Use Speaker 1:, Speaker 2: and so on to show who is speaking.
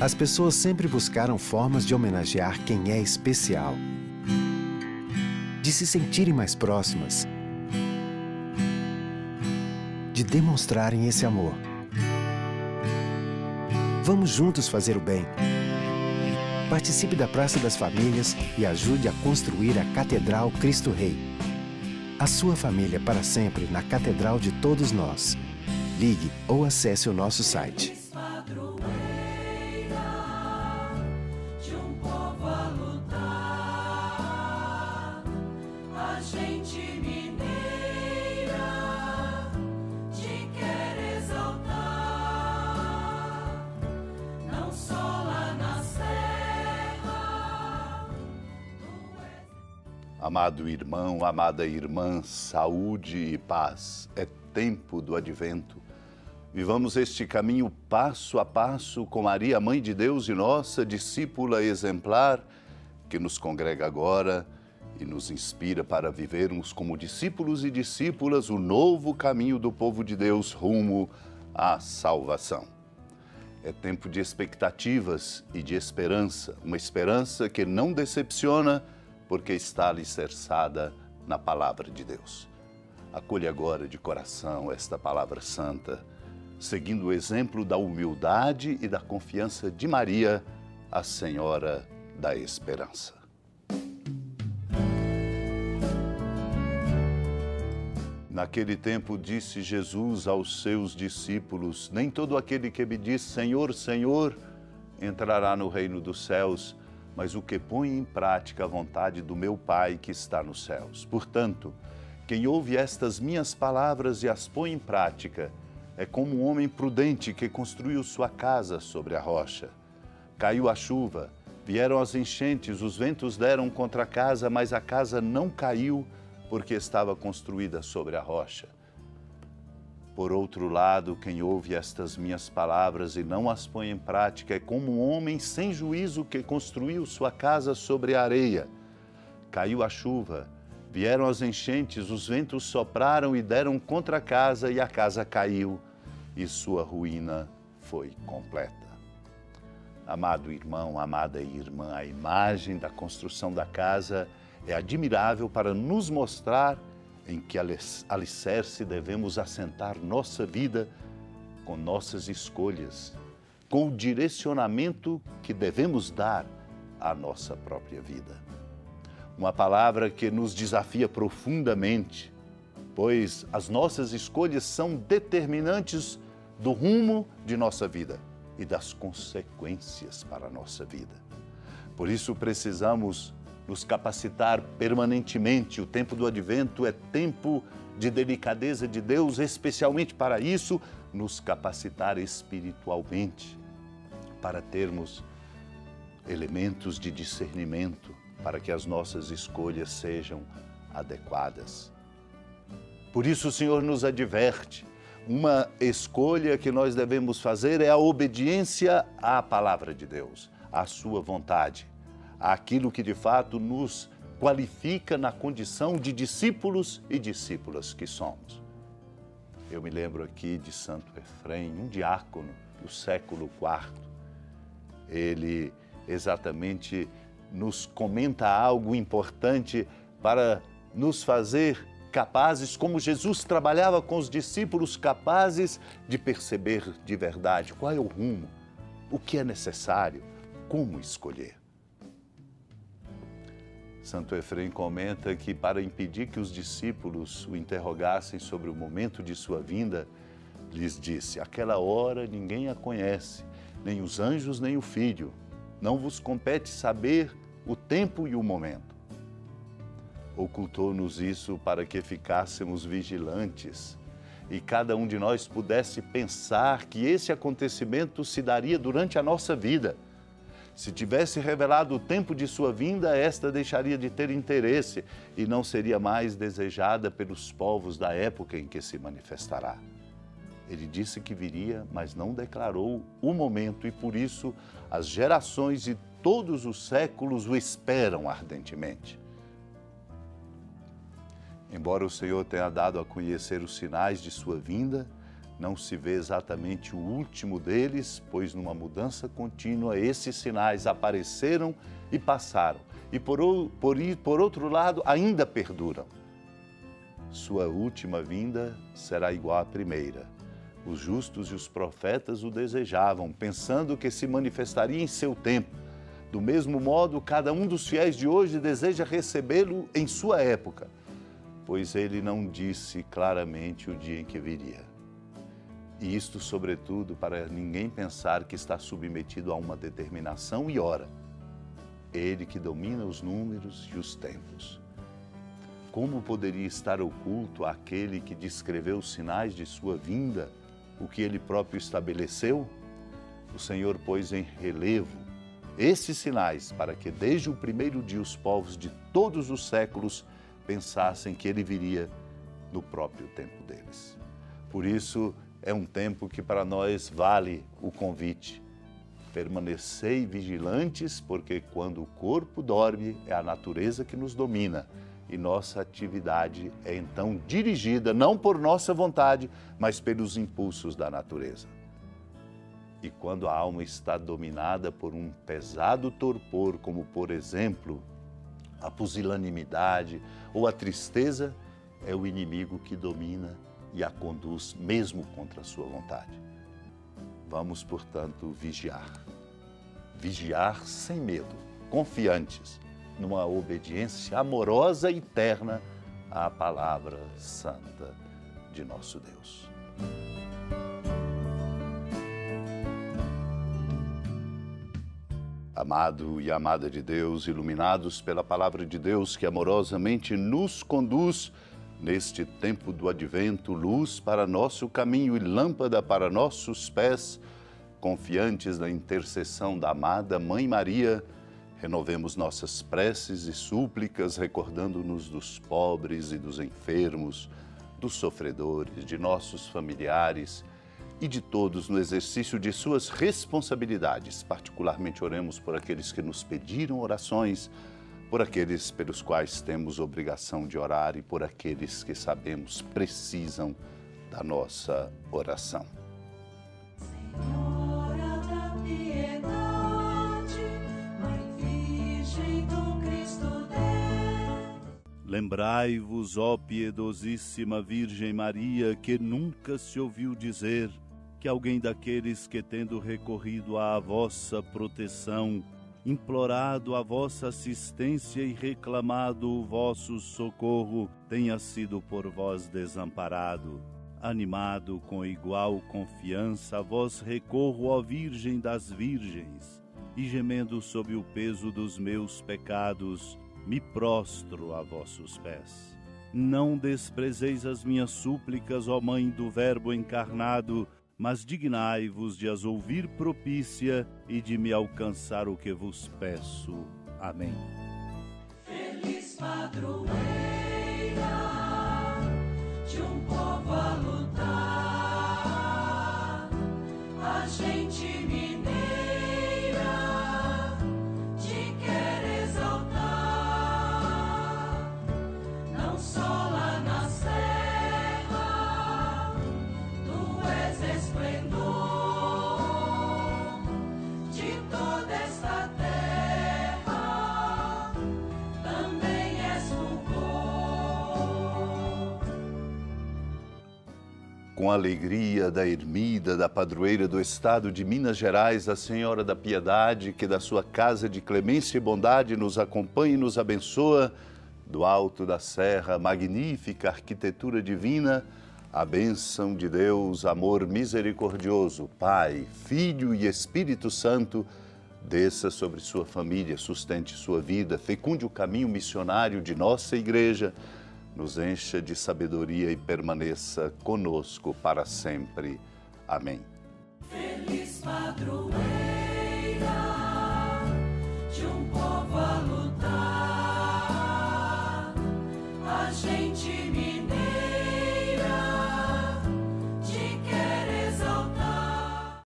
Speaker 1: As pessoas sempre buscaram formas de homenagear quem é especial, de se sentirem mais próximas, de demonstrarem esse amor. Vamos juntos fazer o bem. Participe da Praça das Famílias e ajude a construir a Catedral Cristo Rei. A sua família para sempre na Catedral de todos nós. Ligue ou acesse o nosso site.
Speaker 2: Amado irmão, amada irmã, saúde e paz. É tempo do advento. Vivamos este caminho passo a passo com Maria, Mãe de Deus e nossa discípula exemplar, que nos congrega agora e nos inspira para vivermos como discípulos e discípulas o novo caminho do povo de Deus rumo à salvação. É tempo de expectativas e de esperança, uma esperança que não decepciona, porque está alicerçada na palavra de Deus. Acolha agora de coração esta palavra santa, seguindo o exemplo da humildade e da confiança de Maria, a Senhora da Esperança. Naquele tempo disse Jesus aos seus discípulos: nem todo aquele que me diz Senhor, Senhor, entrará no reino dos céus, mas o que põe em prática a vontade do meu Pai que está nos céus. Portanto, quem ouve estas minhas palavras e as põe em prática é como um homem prudente que construiu sua casa sobre a rocha. Caiu a chuva, vieram as enchentes, os ventos deram contra a casa, mas a casa não caiu porque estava construída sobre a rocha. Por outro lado, quem ouve estas minhas palavras e não as põe em prática é como um homem sem juízo que construiu sua casa sobre a areia. Caiu a chuva, vieram as enchentes, os ventos sopraram e deram contra a casa, e a casa caiu, e sua ruína foi completa. Amado irmão, amada irmã, a imagem da construção da casa é admirável para nos mostrar em que alicerce devemos assentar nossa vida com nossas escolhas, com o direcionamento que devemos dar à nossa própria vida. Uma palavra que nos desafia profundamente, pois as nossas escolhas são determinantes do rumo de nossa vida e das consequências para a nossa vida. Por isso precisamos nos capacitar permanentemente. O tempo do advento é tempo de delicadeza de Deus, especialmente para isso, nos capacitar espiritualmente, para termos elementos de discernimento, para que as nossas escolhas sejam adequadas. Por isso o Senhor nos adverte, uma escolha que nós devemos fazer é a obediência à palavra de Deus, à sua vontade, àquilo que de fato nos qualifica na condição de discípulos e discípulas que somos. Eu me lembro aqui de Santo Efrém, um diácono do século IV. Ele exatamente nos comenta algo importante para nos fazer capazes, como Jesus trabalhava com os discípulos, capazes de perceber de verdade qual é o rumo, o que é necessário, como escolher. Santo Efrém comenta que para impedir que os discípulos o interrogassem sobre o momento de sua vinda, lhes disse: aquela hora ninguém a conhece, nem os anjos, nem o Filho. Não vos compete saber o tempo e o momento. Ocultou-nos isso para que ficássemos vigilantes e cada um de nós pudesse pensar que esse acontecimento se daria durante a nossa vida. Se tivesse revelado o tempo de sua vinda, esta deixaria de ter interesse e não seria mais desejada pelos povos da época em que se manifestará. Ele disse que viria, mas não declarou o momento e por isso as gerações e todos os séculos o esperam ardentemente. Embora o Senhor tenha dado a conhecer os sinais de sua vinda, Não se vê exatamente o último deles, pois numa mudança contínua esses sinais apareceram e passaram. E por outro lado, ainda perduram. Sua última vinda será igual à primeira. Os justos e os profetas o desejavam, pensando que se manifestaria em seu tempo. Do mesmo modo, cada um dos fiéis de hoje deseja recebê-lo em sua época, pois ele não disse claramente o dia em que viria. E isto, sobretudo, para ninguém pensar que está submetido a uma determinação e hora. Ele que domina os números e os tempos. Como poderia estar oculto àquele que descreveu os sinais de sua vinda, o que ele próprio estabeleceu? O Senhor pôs em relevo esses sinais para que desde o primeiro dia os povos de todos os séculos pensassem que ele viria no próprio tempo deles. Por isso, é um tempo que para nós vale o convite. Permanecei vigilantes, porque quando o corpo dorme, é a natureza que nos domina. E nossa atividade é então dirigida não por nossa vontade, mas pelos impulsos da natureza. E quando a alma está dominada por um pesado torpor, como por exemplo a pusilanimidade ou a tristeza, é o inimigo que domina e a conduz mesmo contra a sua vontade. Vamos, portanto, vigiar. Vigiar sem medo, confiantes, numa obediência amorosa e terna à palavra santa de nosso Deus. Amado e amada de Deus, iluminados pela palavra de Deus que amorosamente nos conduz neste tempo do advento, luz para nosso caminho e lâmpada para nossos pés, confiantes na intercessão da amada Mãe Maria, renovemos nossas preces e súplicas, recordando-nos dos pobres e dos enfermos, dos sofredores, de nossos familiares e de todos no exercício de suas responsabilidades. Particularmente oremos por aqueles que nos pediram orações, por aqueles pelos quais temos obrigação de orar e por aqueles que sabemos precisam da nossa oração.
Speaker 3: Senhora da piedade, Mãe Virgem do Cristo Deus.
Speaker 4: Lembrai-vos, ó piedosíssima Virgem Maria, que nunca se ouviu dizer que alguém daqueles que, tendo recorrido à vossa proteção, implorado a vossa assistência e reclamado o vosso socorro, tenha sido por vós desamparado. Animado com igual confiança, a vós recorro, ó Virgem das Virgens, e gemendo sob o peso dos meus pecados, me prostro a vossos pés. Não desprezeis as minhas súplicas, ó Mãe do Verbo encarnado, mas dignai-vos de as ouvir propícia e de me alcançar o que vos peço. Amém.
Speaker 3: Feliz padroeira de um povo a lutar, a gente mineira te quer exaltar, não só lá na serra, tu és esplendor de toda esta terra, também és fulgor.
Speaker 2: Com a alegria da ermida, da padroeira do estado de Minas Gerais, a Senhora da Piedade, que da sua casa de clemência e bondade nos acompanha e nos abençoa, do alto da serra, magnífica arquitetura divina, a bênção de Deus, amor misericordioso, Pai, Filho e Espírito Santo, desça sobre sua família, sustente sua vida, fecunde o caminho missionário de nossa igreja, nos encha de sabedoria e permaneça conosco para sempre. Amém.
Speaker 3: Feliz padroeira